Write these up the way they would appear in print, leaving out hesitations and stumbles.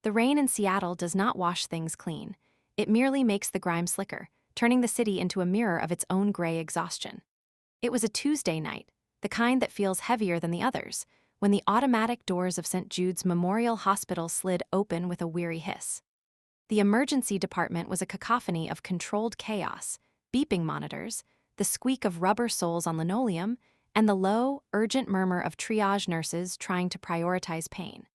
The rain in Seattle does not wash things clean. It merely makes the grime slicker, turning the city into a mirror of its own gray exhaustion. It was a Tuesday night, the kind that feels heavier than the others, when the automatic doors of St. Jude's Memorial Hospital slid open with a weary hiss. The emergency department was a cacophony of controlled chaos, beeping monitors, the squeak of rubber soles on linoleum, and the low, urgent murmur of triage nurses trying to prioritize pain.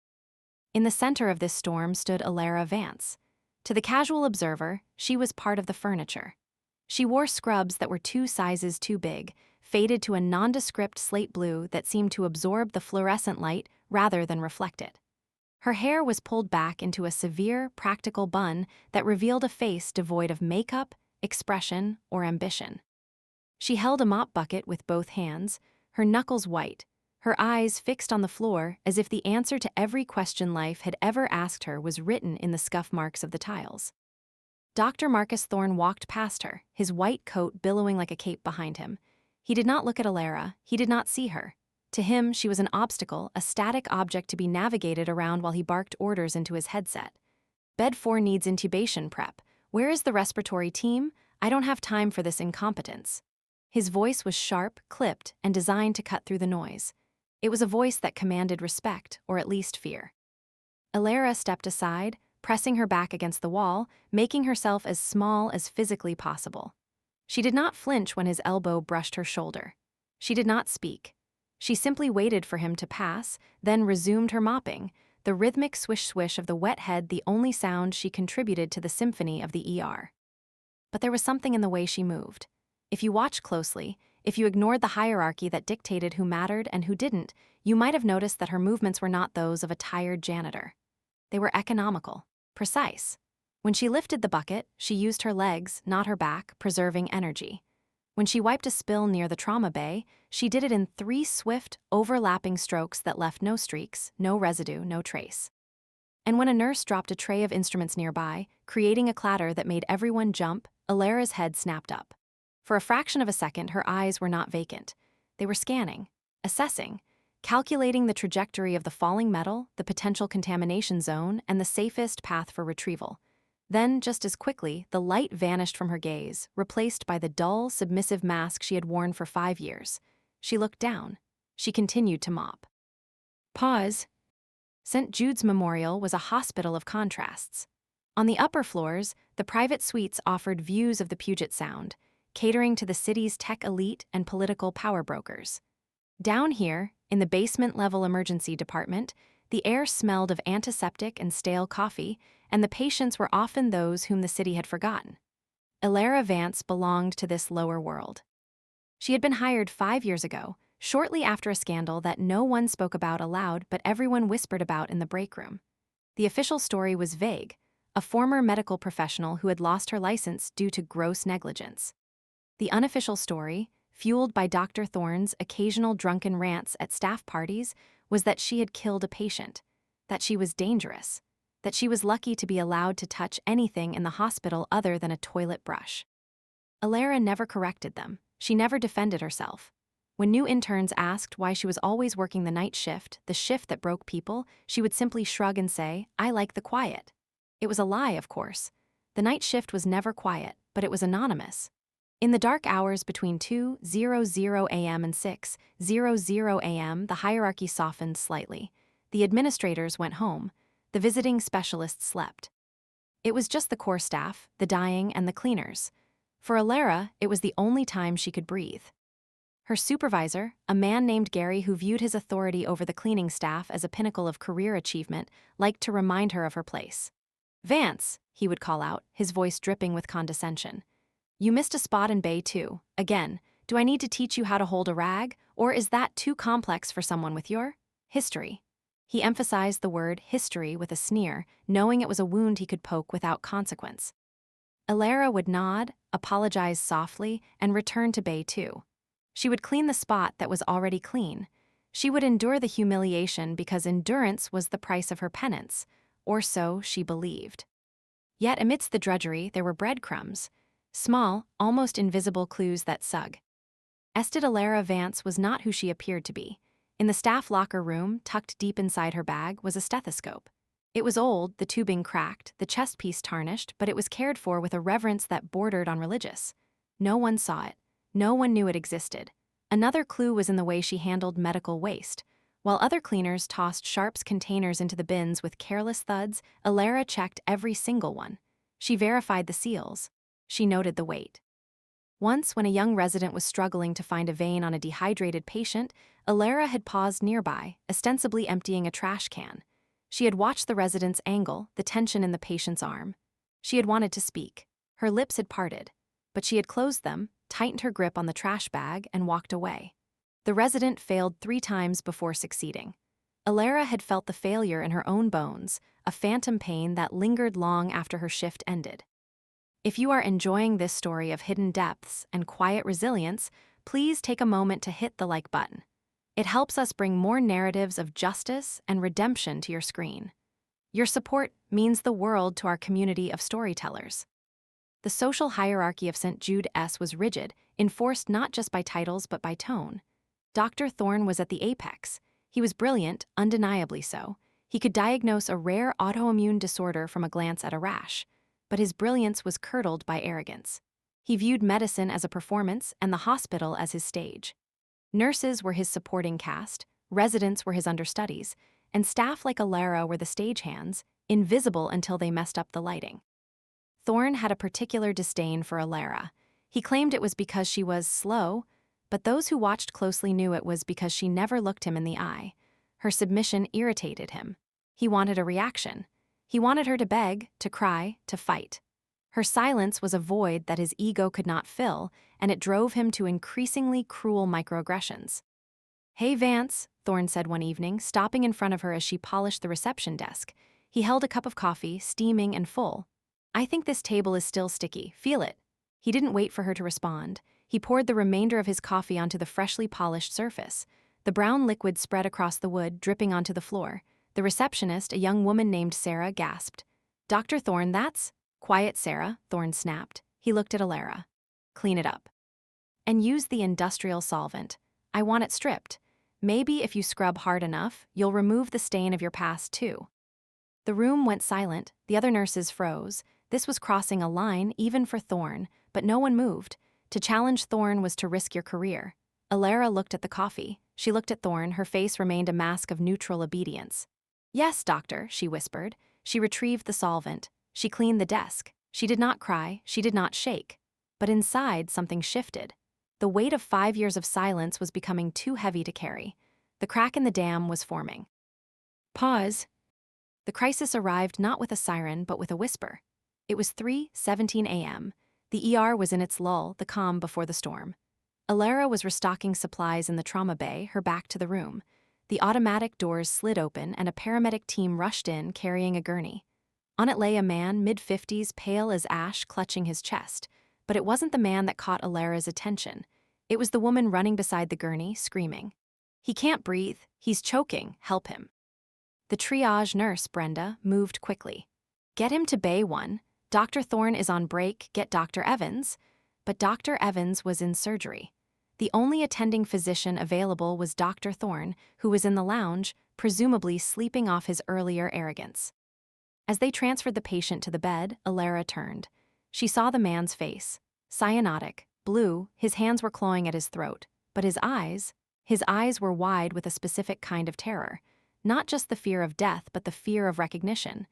In the center of this storm stood Alara Vance. To the casual observer, she was part of the furniture. She wore scrubs that were 2 sizes too big, faded to a nondescript slate blue that seemed to absorb the fluorescent light rather than reflect it. Her hair was pulled back into a severe, practical bun that revealed a face devoid of makeup, expression, or ambition. She held a mop bucket with both hands, her knuckles white, her eyes fixed on the floor as if the answer to every question life had ever asked her was written in the scuff marks of the tiles. Dr. Marcus Thorne walked past her, his white coat billowing like a cape behind him. He did not look at Alara, he did not see her. To him, she was an obstacle, a static object to be navigated around while he barked orders into his headset. Bed 4 needs intubation prep. Where is the respiratory team? I don't have time for this incompetence. His voice was sharp, clipped, and designed to cut through the noise. It was a voice that commanded respect, or at least fear. Alara stepped aside, pressing her back against the wall, making herself as small as physically possible. She did not flinch when his elbow brushed her shoulder. She did not speak. She simply waited for him to pass, then resumed her mopping, the rhythmic swish-swish of the wet head the only sound she contributed to the symphony of the ER. But there was something in the way she moved. If you watched closely, if you ignored the hierarchy that dictated who mattered and who didn't, you might have noticed that her movements were not those of a tired janitor. They were economical, precise. When she lifted the bucket, she used her legs, not her back, preserving energy. When she wiped a spill near the trauma bay, she did it in 3 swift, overlapping strokes that left no streaks, no residue, no trace. And when a nurse dropped a tray of instruments nearby, creating a clatter that made everyone jump, Alara's head snapped up. For a fraction of a second, her eyes were not vacant. They were scanning, assessing, calculating the trajectory of the falling metal, the potential contamination zone, and the safest path for retrieval. Then, just as quickly, the light vanished from her gaze, replaced by the dull, submissive mask she had worn for 5 years. She looked down. She continued to mop. Pause. St. Jude's Memorial was a hospital of contrasts. On the upper floors, the private suites offered views of the Puget Sound, catering to the city's tech elite and political power brokers. Down here, in the basement-level emergency department, the air smelled of antiseptic and stale coffee, and the patients were often those whom the city had forgotten. Alara Vance belonged to this lower world. She had been hired 5 years ago, shortly after a scandal that no one spoke about aloud but everyone whispered about in the break room. The official story was vague: a former medical professional who had lost her license due to gross negligence. The unofficial story, fueled by Dr. Thorne's occasional drunken rants at staff parties, was that she had killed a patient, that she was dangerous, that she was lucky to be allowed to touch anything in the hospital other than a toilet brush. Alara never corrected them. She never defended herself. When new interns asked why she was always working the night shift, the shift that broke people, she would simply shrug and say, "I like the quiet." It was a lie, of course. The night shift was never quiet, but it was anonymous. In the dark hours between 2:00 a.m. and 6:00 a.m., the hierarchy softened slightly. The administrators went home. The visiting specialists slept. It was just the core staff, the dying, and the cleaners. For Alara, it was the only time she could breathe. Her supervisor, a man named Gary who viewed his authority over the cleaning staff as a pinnacle of career achievement, liked to remind her of her place. "Vance," he would call out, his voice dripping with condescension. "You missed a spot in Bay 2. Again, do I need to teach you how to hold a rag, or is that too complex for someone with your history?" He emphasized the word history with a sneer, knowing it was a wound he could poke without consequence. Alara would nod, apologize softly, and return to Bay 2. She would clean the spot that was already clean. She would endure the humiliation because endurance was the price of her penance, or so she believed. Yet amidst the drudgery there were breadcrumbs, small, almost invisible clues that sug. Ested Alara Vance was not who she appeared to be. In the staff locker room, tucked deep inside her bag, was a stethoscope. It was old, the tubing cracked, the chest piece tarnished, but it was cared for with a reverence that bordered on religious. No one saw it. No one knew it existed. Another clue was in the way she handled medical waste. While other cleaners tossed Sharp's containers into the bins with careless thuds, Alara checked every single one. She verified the seals. She noted the weight. Once, when a young resident was struggling to find a vein on a dehydrated patient, Alara had paused nearby, ostensibly emptying a trash can. She had watched the resident's angle, the tension in the patient's arm. She had wanted to speak. Her lips had parted, but she had closed them, tightened her grip on the trash bag, and walked away. The resident failed 3 times before succeeding. Alara had felt the failure in her own bones, a phantom pain that lingered long after her shift ended. If you are enjoying this story of hidden depths and quiet resilience, please take a moment to hit the like button. It helps us bring more narratives of justice and redemption to your screen. Your support means the world to our community of storytellers. The social hierarchy of St. Jude S was rigid, enforced not just by titles but by tone. Dr. Thorne was at the apex. He was brilliant, undeniably so. He could diagnose a rare autoimmune disorder from a glance at a rash. But his brilliance was curdled by arrogance. He viewed medicine as a performance and the hospital as his stage. Nurses were his supporting cast, residents were his understudies, and staff like Alara were the stagehands, invisible until they messed up the lighting. Thorne had a particular disdain for Alara. He claimed it was because she was slow, but those who watched closely knew it was because she never looked him in the eye. Her submission irritated him. He wanted a reaction. He wanted her to beg, to cry, to fight. Her silence was a void that his ego could not fill, and it drove him to increasingly cruel microaggressions. "Hey, Vance," Thorne said one evening, stopping in front of her as she polished the reception desk. He held a cup of coffee, steaming and full. "I think this table is still sticky. Feel it." He didn't wait for her to respond. He poured the remainder of his coffee onto the freshly polished surface. The brown liquid spread across the wood, dripping onto the floor. The receptionist, a young woman named Sarah, gasped. "Dr. Thorne, that's—" "Quiet, Sarah," Thorne snapped. He looked at Alara. "Clean it up. And use the industrial solvent. I want it stripped. Maybe if you scrub hard enough, you'll remove the stain of your past, too." The room went silent. The other nurses froze. This was crossing a line, even for Thorne, but no one moved. To challenge Thorne was to risk your career. Alara looked at the coffee. She looked at Thorne. Her face remained a mask of neutral obedience. "Yes, doctor," she whispered. She retrieved the solvent. She cleaned the desk. She did not cry. She did not shake. But inside, something shifted. The weight of 5 years of silence was becoming too heavy to carry. The crack in the dam was forming. Pause. The crisis arrived not with a siren, but with a whisper. It was 3:17 a.m. The ER was in its lull, the calm before the storm. Alara was restocking supplies in the trauma bay, her back to the room. The automatic doors slid open and a paramedic team rushed in, carrying a gurney. On it lay a man, mid-50s, pale as ash, clutching his chest. But it wasn't the man that caught Alara's attention. It was the woman running beside the gurney, screaming. "He can't breathe. He's choking. Help him." The triage nurse, Brenda, moved quickly. "Get him to Bay 1. Dr. Thorne is on break. Get Dr. Evans." But Dr. Evans was in surgery. The only attending physician available was Dr. Thorne, who was in the lounge, presumably sleeping off his earlier arrogance. As they transferred the patient to the bed, Alara turned. She saw the man's face. Cyanotic, blue, his hands were clawing at his throat. But his eyes were wide with a specific kind of terror. Not just the fear of death, but the fear of recognition.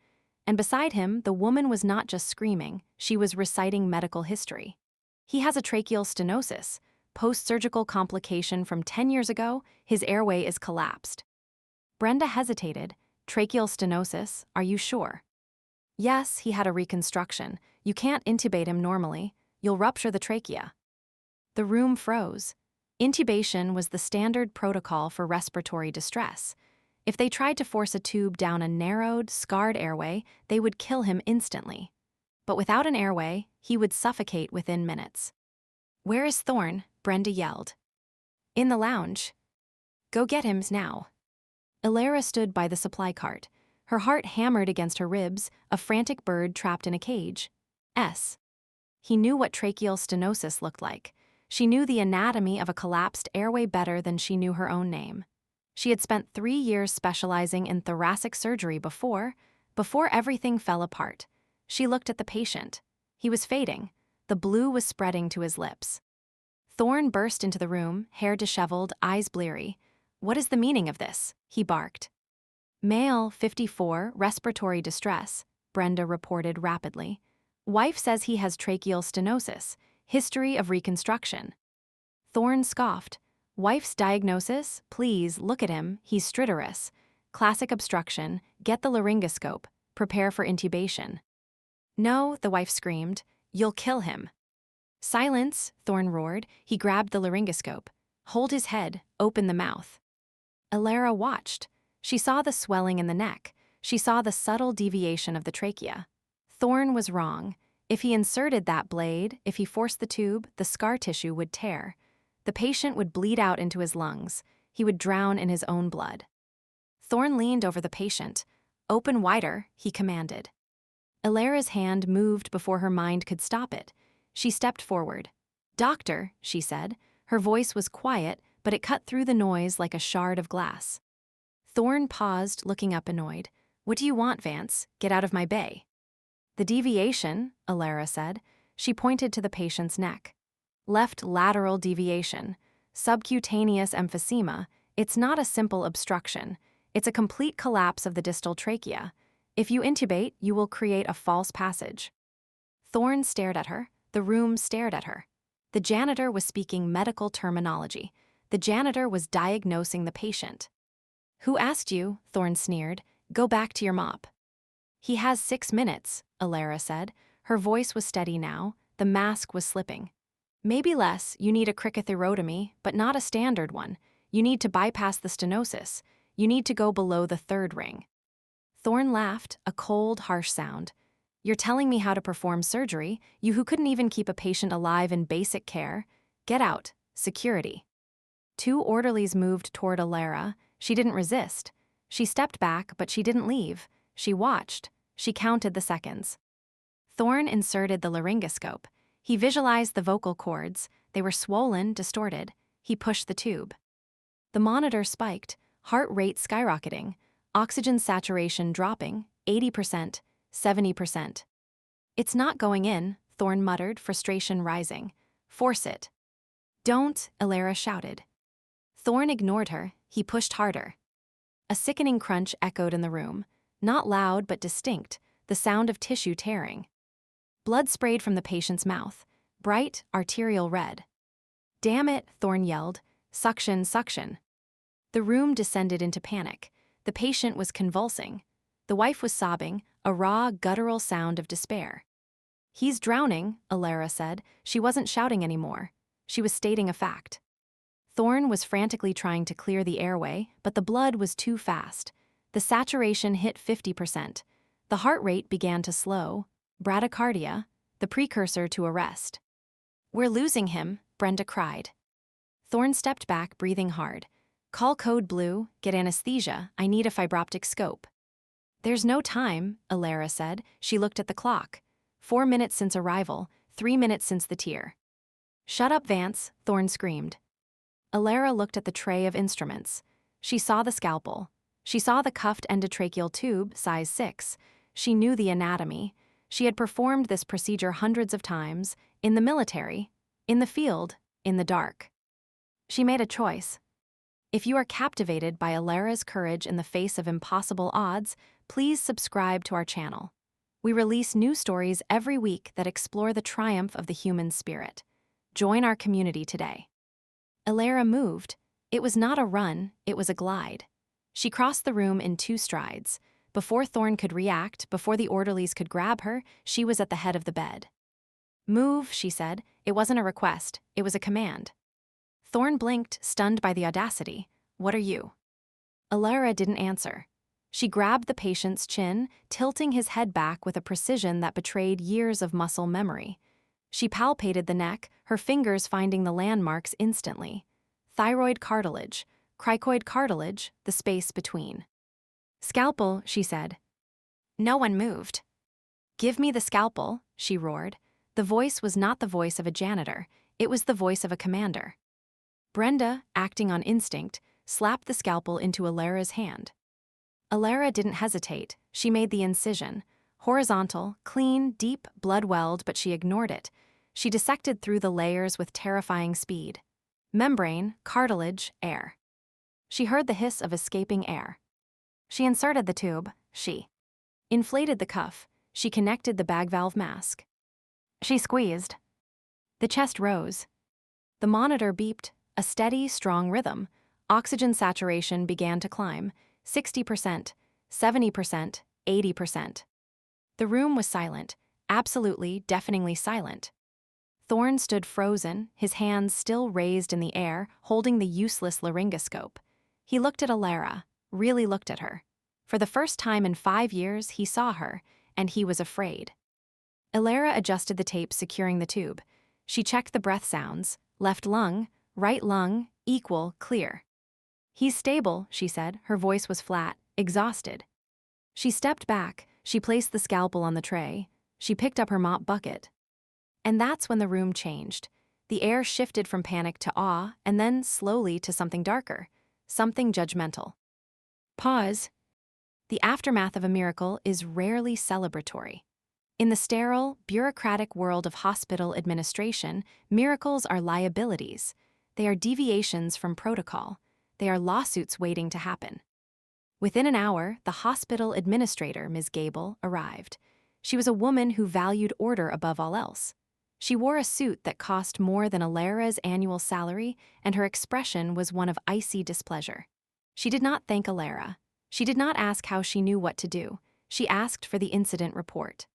And beside him, the woman was not just screaming, she was reciting medical history. "He has a tracheal stenosis. Post-surgical complication from 10 years ago, his airway is collapsed." Brenda hesitated. "Tracheal stenosis, are you sure?" "Yes, he had a reconstruction. You can't intubate him normally. You'll rupture the trachea." The room froze. Intubation was the standard protocol for respiratory distress. If they tried to force a tube down a narrowed, scarred airway, they would kill him instantly. But without an airway, he would suffocate within minutes. "Where is Thorne?" Brenda yelled. "In the lounge." "Go get him now." Alara stood by the supply cart. Her heart hammered against her ribs, a frantic bird trapped in a cage. He knew what tracheal stenosis looked like. She knew the anatomy of a collapsed airway better than she knew her own name. She had spent 3 years specializing in thoracic surgery before, Before everything fell apart, she looked at the patient. He was fading. The blue was spreading to his lips. Thorne burst into the room, hair disheveled, eyes bleary. "What is the meaning of this?" he barked. "Male, 54, respiratory distress," Brenda reported rapidly. "Wife says he has tracheal stenosis, history of reconstruction." Thorne scoffed. "Wife's diagnosis? Please, look at him, he's stridorous. Classic obstruction, get the laryngoscope, prepare for intubation." "No," the wife screamed, "you'll kill him." "Silence," Thorne roared. He grabbed the laryngoscope. "Hold his head, open the mouth." Alara watched. She saw the swelling in the neck. She saw the subtle deviation of the trachea. Thorne was wrong. If he inserted that blade, if he forced the tube, the scar tissue would tear. The patient would bleed out into his lungs. He would drown in his own blood. Thorne leaned over the patient. "Open wider," he commanded. Alara's hand moved before her mind could stop it. She stepped forward. "Doctor," she said. Her voice was quiet, but it cut through the noise like a shard of glass. Thorne paused, looking up annoyed. "What do you want, Vance? Get out of my bay." "The deviation," Alara said. She pointed to the patient's neck. "Left lateral deviation. Subcutaneous emphysema. It's not a simple obstruction. It's a complete collapse of the distal trachea. If you intubate, you will create a false passage." Thorne stared at her. The room stared at her. The janitor was speaking medical terminology. The janitor was diagnosing the patient. "Who asked you?" Thorne sneered. "Go back to your mop." "He has 6 minutes," Alara said. Her voice was steady now. The mask was slipping. "Maybe less. You need a cricothyrotomy, but not a standard one. You need to bypass the stenosis. You need to go below the 3rd ring." Thorne laughed, a cold, harsh sound. "You're telling me how to perform surgery, you who couldn't even keep a patient alive in basic care? Get out. Security." 2 orderlies moved toward Alara. She didn't resist. She stepped back, but she didn't leave. She watched. She counted the seconds. Thorne inserted the laryngoscope. He visualized the vocal cords. They were swollen, distorted. He pushed the tube. The monitor spiked, heart rate skyrocketing, oxygen saturation dropping, 80%, 70%. "It's not going in," Thorne muttered, frustration rising. "Force it." "Don't," Alara shouted. Thorne ignored her. He pushed harder. A sickening crunch echoed in the room. Not loud, but distinct, the sound of tissue tearing. Blood sprayed from the patient's mouth, bright, arterial red. "Damn it," Thorne yelled. "Suction, suction." The room descended into panic. The patient was convulsing. The wife was sobbing, a raw, guttural sound of despair. "He's drowning," Alara said. She wasn't shouting anymore. She was stating a fact. Thorne was frantically trying to clear the airway, but the blood was too fast. The saturation hit 50%. The heart rate began to slow. Bradycardia, the precursor to arrest. "We're losing him," Brenda cried. Thorne stepped back, breathing hard. "Call code blue, get anesthesia, I need a fibroptic scope." "There's no time," Alara said. She looked at the clock. 4 minutes since arrival, 3 minutes since the tear. "Shut up, Vance," Thorne screamed. Alara looked at the tray of instruments. She saw the scalpel. She saw the cuffed endotracheal tube, size 6. She knew the anatomy. She had performed this procedure hundreds of times, in the military, in the field, in the dark. She made a choice. If you are captivated by Alara's courage in the face of impossible odds, please subscribe to our channel. We release new stories every week that explore the triumph of the human spirit. Join our community today. Alara moved. It was not a run, it was a glide. She crossed the room in 2 strides. Before Thorne could react, before the orderlies could grab her, she was at the head of the bed. "Move," she said. It wasn't a request, it was a command. Thorne blinked, stunned by the audacity. "What are you?" Alara didn't answer. She grabbed the patient's chin, tilting his head back with a precision that betrayed years of muscle memory. She palpated the neck, her fingers finding the landmarks instantly. Thyroid cartilage, cricoid cartilage, the space between. "Scalpel," she said. No one moved. "Give me the scalpel," she roared. The voice was not the voice of a janitor, it was the voice of a commander. Brenda, acting on instinct, slapped the scalpel into Alara's hand. Alara didn't hesitate. She made the incision. Horizontal, clean, deep, blood-welled, but she ignored it. She dissected through the layers with terrifying speed. Membrane, cartilage, air. She heard the hiss of escaping air. She inserted the tube. She inflated the cuff. She connected the bag valve mask. She squeezed. The chest rose. The monitor beeped, a steady, strong rhythm. Oxygen saturation began to climb. 60%, 70%, 80%. The room was silent, absolutely, deafeningly silent. Thorne stood frozen, his hands still raised in the air, holding the useless laryngoscope. He looked at Alara, really looked at her. For the first time in 5 years, he saw her, and he was afraid. Alara adjusted the tape securing the tube. She checked the breath sounds. Left lung, right lung, equal, clear. "He's stable," she said. Her voice was flat, exhausted. She stepped back. She placed the scalpel on the tray. She picked up her mop bucket. And that's when the room changed. The air shifted from panic to awe, and then slowly to something darker, something judgmental. Pause. The aftermath of a miracle is rarely celebratory. In the sterile, bureaucratic world of hospital administration, miracles are liabilities. They are deviations from protocol. They are lawsuits waiting to happen. Within an hour, the hospital administrator, Ms. Gable, arrived. She was a woman who valued order above all else. She wore a suit that cost more than Alara's annual salary, and her expression was one of icy displeasure. She did not thank Alara. She did not ask how she knew what to do. She asked for the incident report.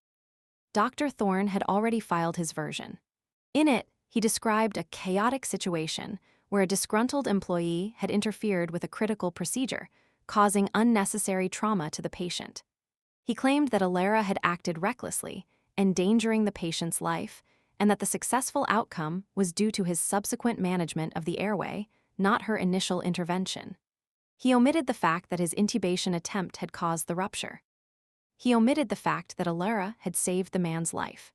Dr. Thorne had already filed his version. In it, he described a chaotic situation where a disgruntled employee had interfered with a critical procedure, causing unnecessary trauma to the patient. He claimed that Alara had acted recklessly, endangering the patient's life, and that the successful outcome was due to his subsequent management of the airway, not her initial intervention. He omitted the fact that his intubation attempt had caused the rupture. He omitted the fact that Alara had saved the man's life.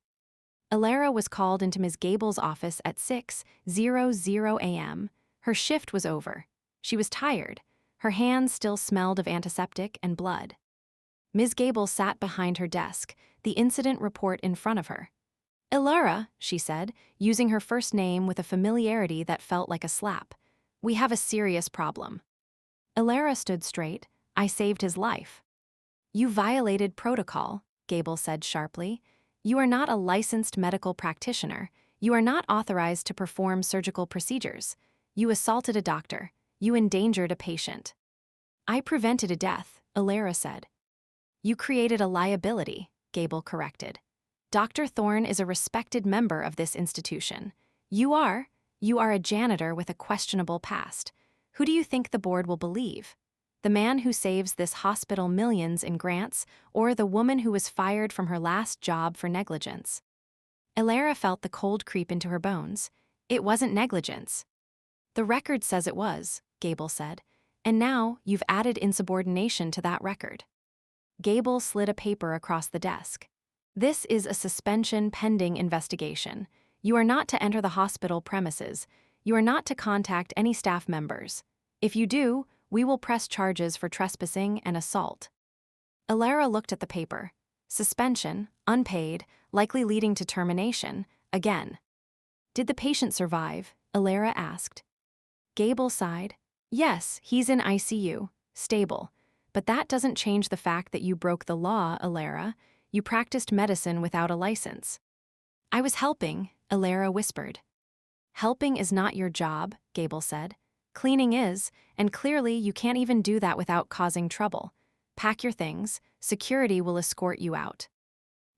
Alara was called into Ms. Gable's office at 6:00 a.m. Her shift was over. She was tired. Her hands still smelled of antiseptic and blood. Ms. Gable sat behind her desk, the incident report in front of her. "Alara," she said, using her first name with a familiarity that felt like a slap, "we have a serious problem." Alara stood straight. "I saved his life." "You violated protocol," Gable said sharply. "You are not a licensed medical practitioner. You are not authorized to perform surgical procedures. You assaulted a doctor. You endangered a patient." "I prevented a death," Alara said. "You created a liability," Gable corrected. "Dr. Thorne is a respected member of this institution. You are a janitor with a questionable past. Who do you think the board will believe? The man who saves this hospital millions in grants, or the woman who was fired from her last job for negligence?" Alara felt the cold creep into her bones. "It wasn't negligence." "The record says it was," Gable said. "And now you've added insubordination to that record." Gable slid a paper across the desk. "This is a suspension pending investigation. You are not to enter the hospital premises. You are not to contact any staff members. If you do, we will press charges for trespassing and assault." Alara looked at the paper. Suspension, unpaid, likely leading to termination, again. "Did the patient survive?" Alara asked. Gable sighed. "Yes, he's in ICU, stable. But that doesn't change the fact that you broke the law, Alara. You practiced medicine without a license." "I was helping," Alara whispered. "Helping is not your job," Gable said. "Cleaning is, and clearly you can't even do that without causing trouble. Pack your things. Security will escort you out."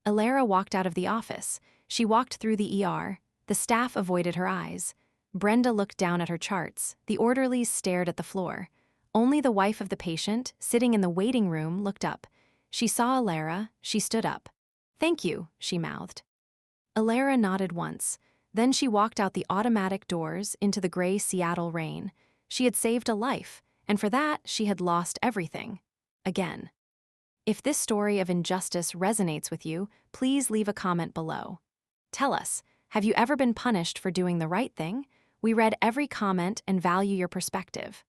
Alara walked out of the office. She walked through the ER. The staff avoided her eyes. Brenda looked down at her charts. The orderlies stared at the floor. Only the wife of the patient, sitting in the waiting room, looked up. She saw Alara. She stood up. "Thank you," she mouthed. Alara nodded once. Then she walked out the automatic doors into the gray Seattle rain. She had saved a life, and for that, she had lost everything. Again. If this story of injustice resonates with you, please leave a comment below. Tell us, have you ever been punished for doing the right thing? We read every comment and value your perspective.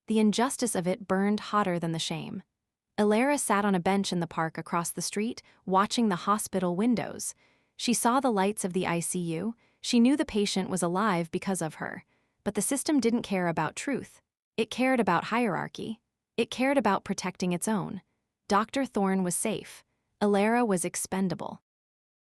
The injustice of it burned hotter than the shame. Alara sat on a bench in the park across the street, watching the hospital windows. She saw the lights of the ICU. She knew the patient was alive because of her. But the system didn't care about truth. It cared about hierarchy. It cared about protecting its own. Dr. Thorne was safe. Alara was expendable.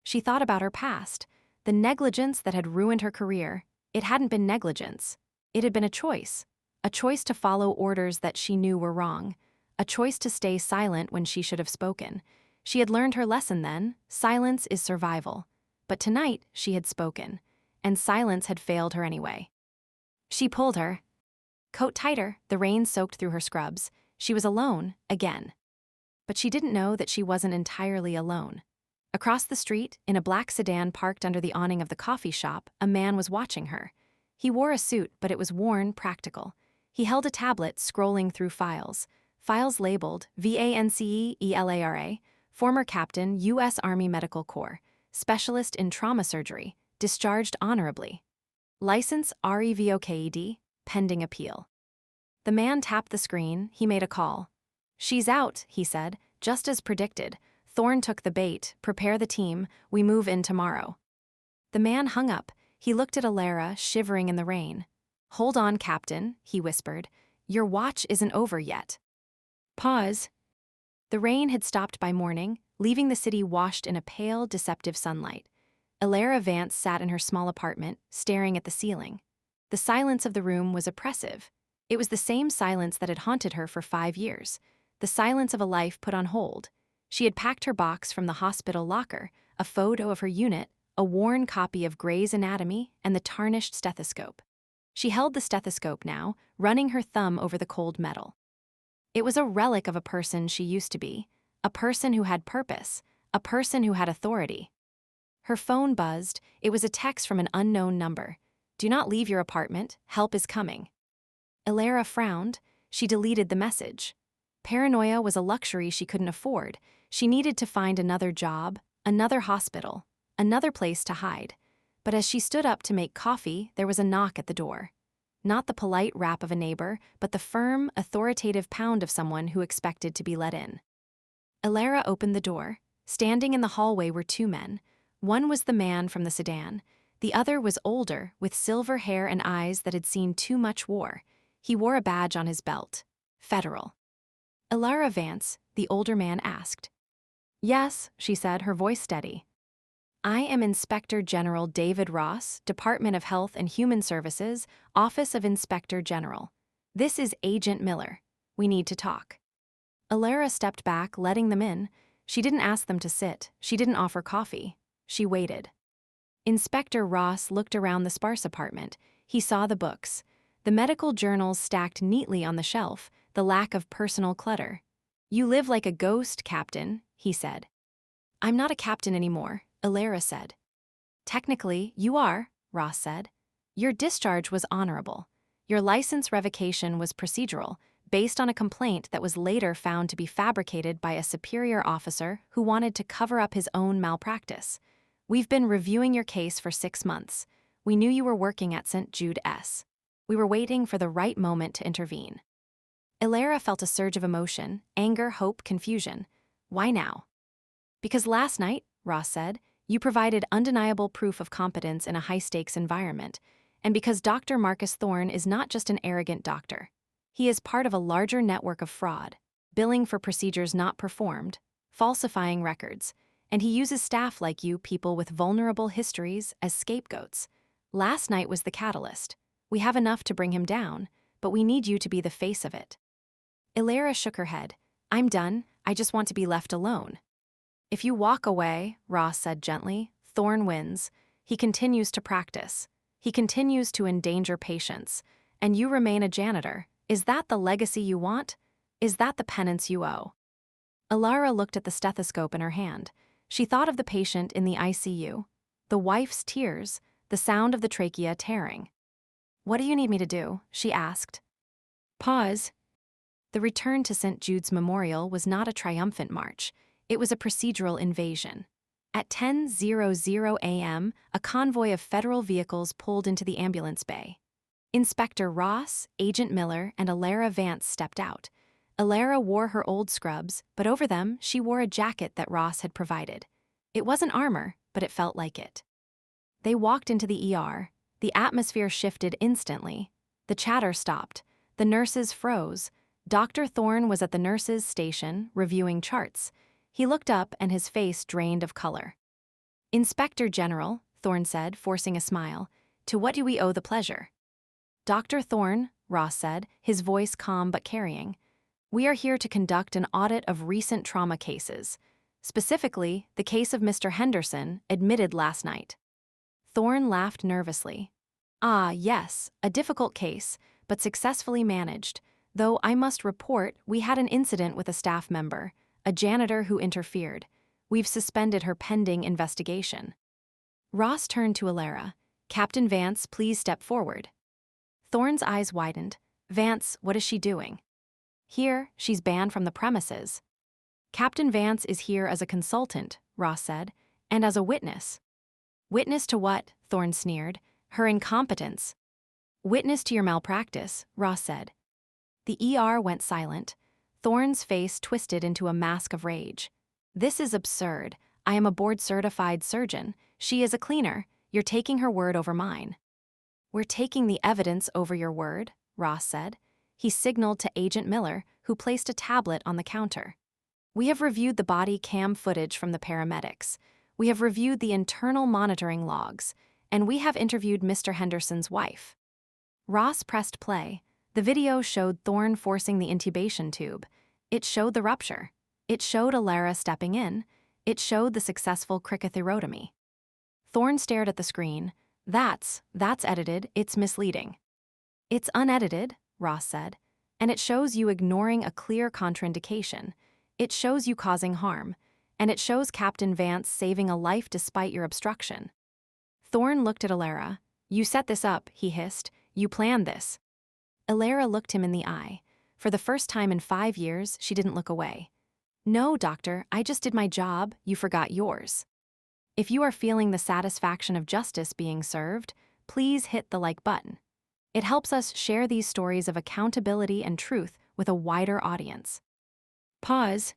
She thought about her past, the negligence that had ruined her career. It hadn't been negligence. It had been a choice to follow orders that she knew were wrong, a choice to stay silent when she should have spoken. She had learned her lesson then: silence is survival. But tonight she had spoken, and silence had failed her anyway. She pulled her coat tighter, the rain soaked through her scrubs. She was alone, again. But she didn't know that she wasn't entirely alone. Across the street, in a black sedan parked under the awning of the coffee shop, a man was watching her. He wore a suit, but it was worn, practical. He held a tablet, scrolling through files labeled VANCE-ELARA, former captain, U.S. Army Medical Corps, specialist in trauma surgery, discharged honorably. License REVOKED, pending appeal. The man tapped the screen. He made a call. "She's out," he said, just as predicted. Thorne took the bait. "Prepare the team. We move in tomorrow." The man hung up. He looked at Alara, shivering in the rain. "Hold on, Captain," he whispered. "Your watch isn't over yet." Pause. The rain had stopped by morning, leaving the city washed in a pale, deceptive sunlight. Alara Vance sat in her small apartment, staring at the ceiling. The silence of the room was oppressive. It was the same silence that had haunted her for 5 years, the silence of a life put on hold. She had packed her box from the hospital locker, a photo of her unit, a worn copy of Gray's Anatomy, and the tarnished stethoscope. She held the stethoscope now, running her thumb over the cold metal. It was a relic of a person she used to be, a person who had purpose, a person who had authority. Her phone buzzed. It was a text from an unknown number. "Do not leave your apartment. Help is coming." Alara frowned. She deleted the message. Paranoia was a luxury she couldn't afford. She needed to find another job, another hospital, another place to hide. But as she stood up to make coffee, there was a knock at the door. Not the polite rap of a neighbor, but the firm, authoritative pound of someone who expected to be let in. Alara opened the door. Standing in the hallway were 2 men. One was the man from the sedan. The other was older, with silver hair and eyes that had seen too much war. He wore a badge on his belt. Federal. "Alara Vance?" the older man asked. "Yes," she said, her voice steady. "I am Inspector General David Ross, Department of Health and Human Services, Office of Inspector General. This is Agent Miller. We need to talk." Alara stepped back, letting them in. She didn't ask them to sit. She didn't offer coffee. She waited. Inspector Ross looked around the sparse apartment. He saw the books, the medical journals stacked neatly on the shelf, the lack of personal clutter. "You live like a ghost, Captain," he said. "I'm not a captain anymore," Alara said. "Technically, you are," Ross said. "Your discharge was honorable. Your license revocation was procedural, based on a complaint that was later found to be fabricated by a superior officer who wanted to cover up his own malpractice. We've been reviewing your case for 6 months. We knew you were working at St. Jude S. We were waiting for the right moment to intervene." Alara felt a surge of emotion, anger, hope, confusion. Why now? "Because last night," Ross said, "you provided undeniable proof of competence in a high-stakes environment. And because Dr. Marcus Thorne is not just an arrogant doctor. He is part of a larger network of fraud, billing for procedures not performed, falsifying records, and he uses staff like you, people with vulnerable histories, as scapegoats. Last night was the catalyst. We have enough to bring him down, but we need you to be the face of it." Alara shook her head. "I'm done. I just want to be left alone." "If you walk away," Ross said gently, "Thorne wins. He continues to practice. He continues to endanger patients. And you remain a janitor. Is that the legacy you want? Is that the penance you owe?" Alara looked at the stethoscope in her hand. She thought of the patient in the ICU, the wife's tears, the sound of the trachea tearing. "What do you need me to do?" she asked. Pause. The return to St. Jude's Memorial was not a triumphant march. It was a procedural invasion. At 10:00 a.m., a convoy of federal vehicles pulled into the ambulance bay. Inspector Ross, Agent Miller, and Alara Vance stepped out. Alara wore her old scrubs, but over them she wore a jacket that Ross had provided. It wasn't armor, but it felt like it. They walked into the ER. The atmosphere shifted instantly. The chatter stopped. The nurses froze. Dr. Thorne was at the nurses' station, reviewing charts. He looked up and his face drained of color. "Inspector General," Thorne said, forcing a smile, "to what do we owe the pleasure?" "Dr. Thorne," Ross said, his voice calm but carrying, "we are here to conduct an audit of recent trauma cases. Specifically, the case of Mr. Henderson, admitted last night." Thorne laughed nervously. "Ah, yes, a difficult case, but successfully managed. Though I must report, we had an incident with a staff member, a janitor who interfered. We've suspended her pending investigation." Ross turned to Alara. "Captain Vance, please step forward." Thorne's eyes widened. "Vance, what is she doing?" "Here, she's banned from the premises." "Captain Vance is here as a consultant," Ross said, "and as a witness." "Witness to what?" Thorne sneered. "Her incompetence." "Witness to your malpractice," Ross said. The ER went silent. Thorne's face twisted into a mask of rage. "This is absurd. I am a board-certified surgeon. She is a cleaner. You're taking her word over mine." "We're taking the evidence over your word," Ross said. He signaled to Agent Miller, who placed a tablet on the counter. "We have reviewed the body cam footage from the paramedics. We have reviewed the internal monitoring logs, and we have interviewed Mr. Henderson's wife." Ross pressed play. The video showed Thorne forcing the intubation tube. It showed the rupture. It showed Alara stepping in. It showed the successful cricothyrotomy. Thorne stared at the screen. That's edited, it's misleading." "It's unedited," Ross said, "and it shows you ignoring a clear contraindication. It shows you causing harm, and it shows Captain Vance saving a life despite your obstruction." Thorne looked at Alara. "You set this up," he hissed. "You planned this." Alara looked him in the eye. For the first time in 5 years, she didn't look away. "No, doctor, I just did my job. You forgot yours." If you are feeling the satisfaction of justice being served, please hit the like button. It helps us share these stories of accountability and truth with a wider audience. Pause.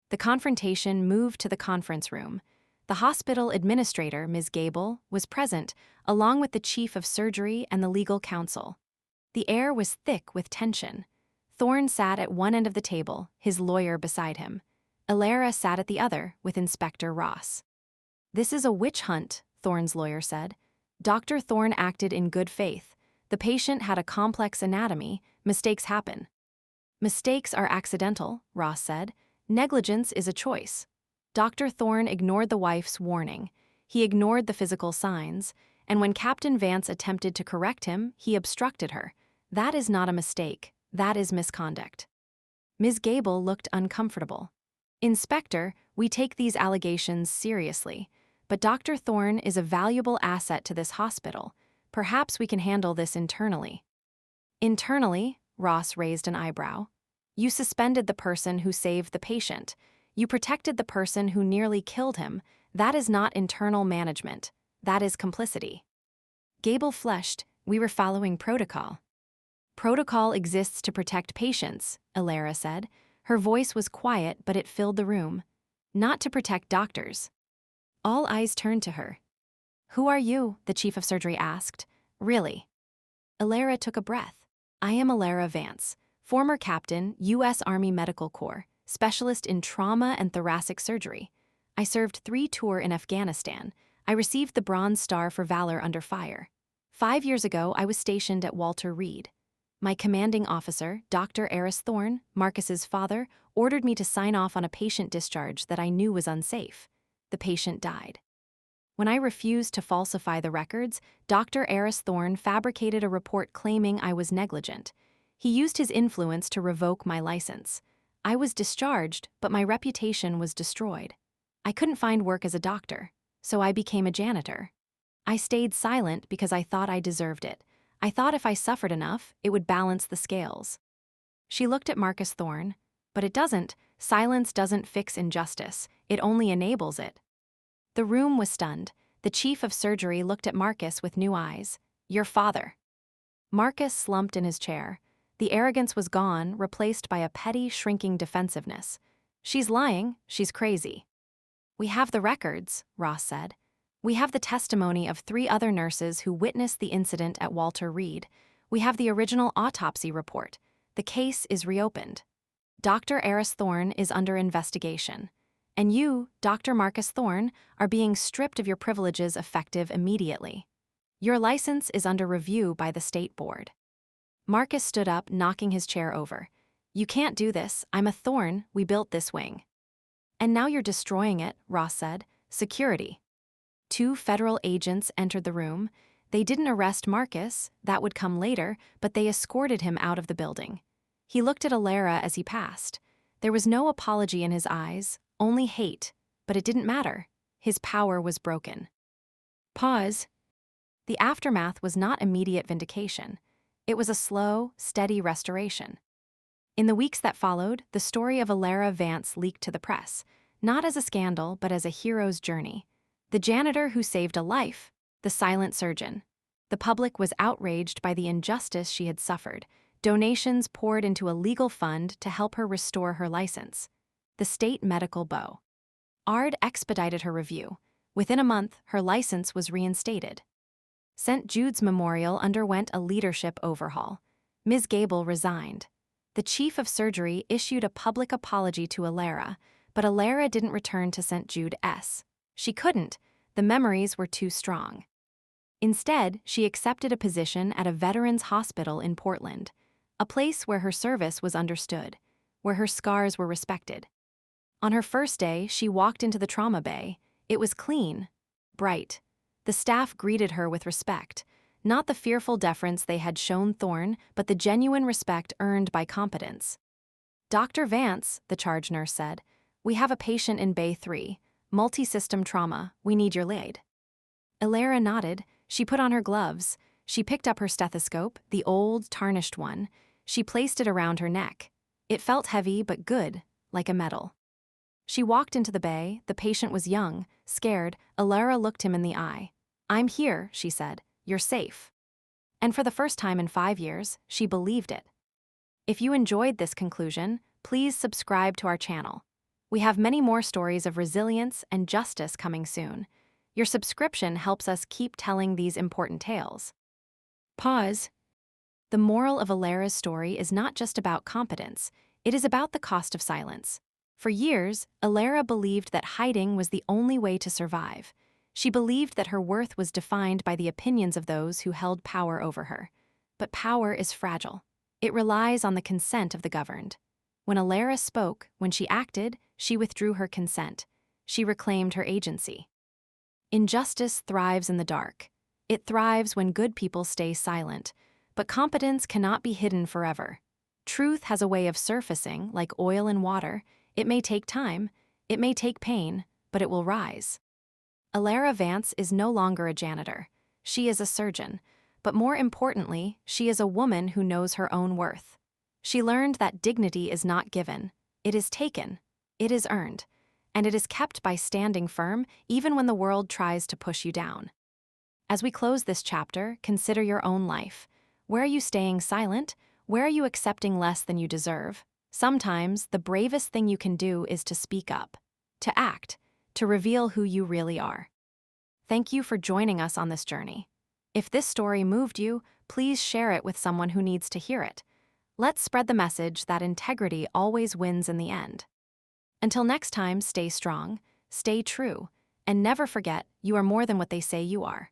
The confrontation moved to the conference room. The hospital administrator, Ms. Gable, was present, along with the chief of surgery and the legal counsel. The air was thick with tension. Thorne sat at one end of the table, his lawyer beside him. Alara sat at the other, with Inspector Ross. "This is a witch hunt," Thorne's lawyer said. "Dr. Thorne acted in good faith. The patient had a complex anatomy. Mistakes happen." "Mistakes are accidental," Ross said. "Negligence is a choice." Dr. Thorne ignored the wife's warning. He ignored the physical signs, and when Captain Vance attempted to correct him, he obstructed her. That is not a mistake. That is misconduct. Ms. Gable looked uncomfortable. "Inspector, we take these allegations seriously, but Dr. Thorne is a valuable asset to this hospital. Perhaps we can handle this internally." "Internally?" Ross raised an eyebrow. "You suspended the person who saved the patient. You protected the person who nearly killed him. That is not internal management. That is complicity." Gable flushed. "We were following protocol." "Protocol exists to protect patients," Alara said. Her voice was quiet, but it filled the room. "Not to protect doctors." All eyes turned to her. "Who are you?" the chief of surgery asked. "Really?" Alara took a breath. "I am Alara Vance, former captain, U.S. Army Medical Corps, specialist in trauma and thoracic surgery. I served 3 tours in Afghanistan. I received the Bronze Star for Valor under fire. 5 years ago, I was stationed at Walter Reed. My commanding officer, Dr. Eris Thorne, Marcus's father, ordered me to sign off on a patient discharge that I knew was unsafe. The patient died. When I refused to falsify the records, Dr. Eris Thorne fabricated a report claiming I was negligent. He used his influence to revoke my license. I was discharged, but my reputation was destroyed. I couldn't find work as a doctor, so I became a janitor. I stayed silent because I thought I deserved it. I thought if I suffered enough, it would balance the scales." She looked at Marcus Thorne. "But it doesn't. Silence doesn't fix injustice. It only enables it." The room was stunned. The chief of surgery looked at Marcus with new eyes. "Your father." Marcus slumped in his chair. The arrogance was gone, replaced by a petty, shrinking defensiveness. She's lying, she's crazy. We have the records, Ross said. We have the testimony of 3 other nurses who witnessed the incident at Walter Reed. We have the original autopsy report. The case is reopened. Dr. Eris Thorne is under investigation. And you, Dr. Marcus Thorne, are being stripped of your privileges effective immediately. Your license is under review by the state board. Marcus stood up, knocking his chair over. You can't do this. I'm a Thorne. We built this wing. And now you're destroying it, Ross said. Security. 2 federal agents entered the room. They didn't arrest Marcus, that would come later, but they escorted him out of the building. He looked at Alara as he passed. There was no apology in his eyes, only hate, but it didn't matter. His power was broken. Pause. The aftermath was not immediate vindication. It was a slow, steady restoration. In the weeks that followed, the story of Alara Vance leaked to the press, not as a scandal, but as a hero's journey. The janitor who saved a life, the silent surgeon. The public was outraged by the injustice she had suffered. Donations poured into a legal fund to help her restore her license. The state medical bow. ARD expedited her review. Within a month, her license was reinstated. St. Jude's Memorial underwent a leadership overhaul. Ms. Gable resigned. The chief of surgery issued a public apology to Alara, but Alara didn't return to St. Jude's. She couldn't. The memories were too strong. Instead, she accepted a position at a veterans hospital in Portland, a place where her service was understood, where her scars were respected. On her first day, she walked into the trauma bay. It was clean, bright. The staff greeted her with respect, not the fearful deference they had shown Thorne, but the genuine respect earned by competence. Dr. Vance, the charge nurse said, we have a patient in Bay 3, multi-system trauma. We need your aid. Alara nodded. She put on her gloves. She picked up her stethoscope, the old, tarnished one. She placed it around her neck. It felt heavy but good, like a medal. She walked into the bay. The patient was young, scared. Alara looked him in the eye. I'm here, she said. You're safe. And for the first time in 5 years, she believed it. If you enjoyed this conclusion, please subscribe to our channel. We have many more stories of resilience and justice coming soon. Your subscription helps us keep telling these important tales. Pause. The moral of Alara's story is not just about competence, it is about the cost of silence. For years, Alara believed that hiding was the only way to survive. She believed that her worth was defined by the opinions of those who held power over her. But power is fragile. It relies on the consent of the governed. When Alara spoke, when she acted, she withdrew her consent. She reclaimed her agency. Injustice thrives in the dark. It thrives when good people stay silent. But competence cannot be hidden forever. Truth has a way of surfacing, like oil in water. It may take time, it may take pain, but it will rise. Alara Vance is no longer a janitor. She is a surgeon. But more importantly, she is a woman who knows her own worth. She learned that dignity is not given. It is taken. It is earned. And it is kept by standing firm, even when the world tries to push you down. As we close this chapter, consider your own life. Where are you staying silent? Where are you accepting less than you deserve? Sometimes, the bravest thing you can do is to speak up, to act, to reveal who you really are. Thank you for joining us on this journey. If this story moved you, please share it with someone who needs to hear it. Let's spread the message that integrity always wins in the end. Until next time, stay strong, stay true, and never forget you are more than what they say you are.